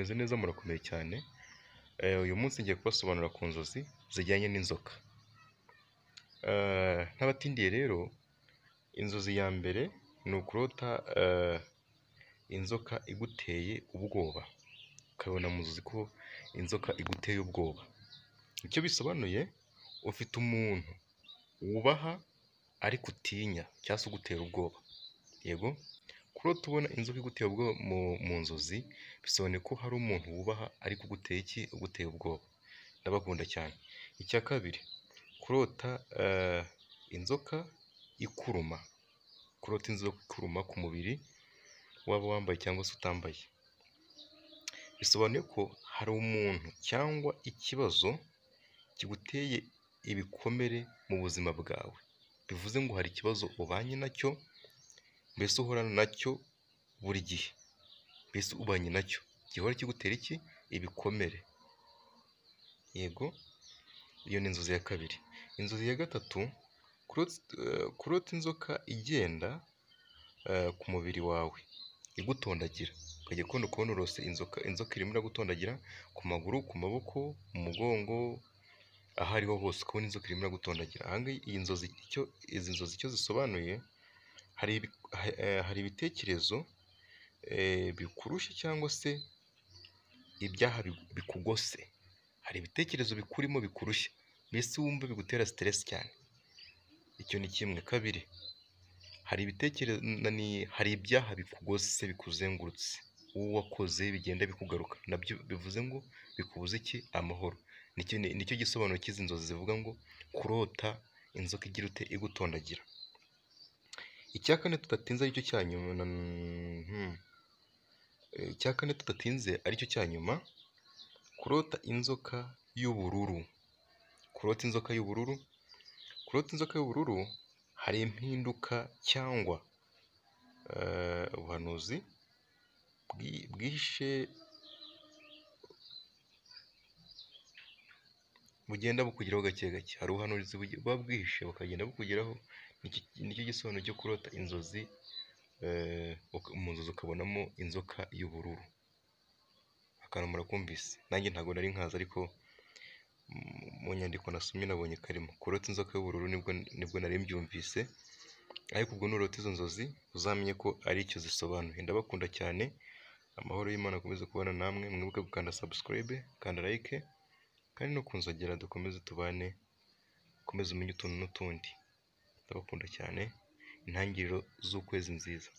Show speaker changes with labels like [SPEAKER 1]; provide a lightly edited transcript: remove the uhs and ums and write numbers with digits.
[SPEAKER 1] meze neza murakomeye cyane. Uyu munsi ngiye kubasobanurira ku nzozi zijyanye n'inzoka. Nk'abatindiye rero, inzozi ya mbere ni ukurota inzoka iguteye ubwoba, ukabona mu nzozi ko inzoka iguteye ubwoba. Icyo bisobanuye, ufite umuntu wubaha ariko utinya cyangwa se ugutera ubwoba. Yego, kurota ubona inzoka iguteye ubwoba mu nzozi bisobanuye ko hari umuntu wubaha ariko uguteye iki? Uguteye ubwoba. Ndabakunda cyane. Icya kabiri, kurota inzoka ikuruma. Kurota inzoka ikuruma ku mubiri waba wambaye cyangwa se utambaye. Bisobanuye ko hari umuntu cyangwa ikibazo kiguteye ibikomere mu buzima bwawe. Bivuze ngo hari ikibazo ubanye nacyo, mbese uhorana nacyo buri gihe. Mbese ubanye nacyo gihora kigutera iki? Ibikomere. Yego, iyo ni inzozi ya kabiri. Inzozi ya gatatu, kurota inzoka igenda ku mubiri wawe igutondagira. Ukajya kubona urose inzoka irimo iragutondagira ku maguru, ku maboko, mu mugongo, aho ariho hose ukabona inzoka irimo iragutondagira. Izi nzozi icyo zisobanuye, hari ibitekerezo bikurushya cyangwa se ibyaha bikugose. Hari ibitekerezo bikurimo bikurushya, mbese wumva bigutera stress cyane. Icyo ni kimwe. Kabiri, hari ibyaha bikugose bikuzengurutse, wowe wakoze bigenda bikugaruka, nabyo bivuze ngo bikubuza iki? Amahoro. Nicyo gisobanuro cy'izi nzozi zivuga ngo kurota inzoka igira ute? Igutondagira. Icya kane tudatinze aricyo cya nyuma, kurota inzoka y'ubururu. Kurota inzoka y'ubururu hari impinduka cyangwa ubuhanuzi bwihishe bugenda bukugeraho gake gake. Hari ubuhanuzi buba bwihishe bukagenda bukugeraho. Nicyo gisobanuro cyo kurota inzozi, mu nzozi ukabonamo inzoka y'ubururu. Akantu murakumvise. Nanjye ntabwo nari nkazi, ariko mu nyandiko nasomye nabonye karimo. Kurota inzoka y'ubururu nibwo nari mbyumvise, ariko ubwo nurota izo nzozi uzamenye ko ari icyo zisobanuye. Ndabakunda cyane. Amahoro y'Imana akomeze kubana namwe. Mwibuke gukanda subscribe, kanda like, kandi no kunzogera dukomeze tubane, ukomeze umenye utuntu n'utundi. Ndabakunda cyane. Intangiriro z'ukwezi nziza.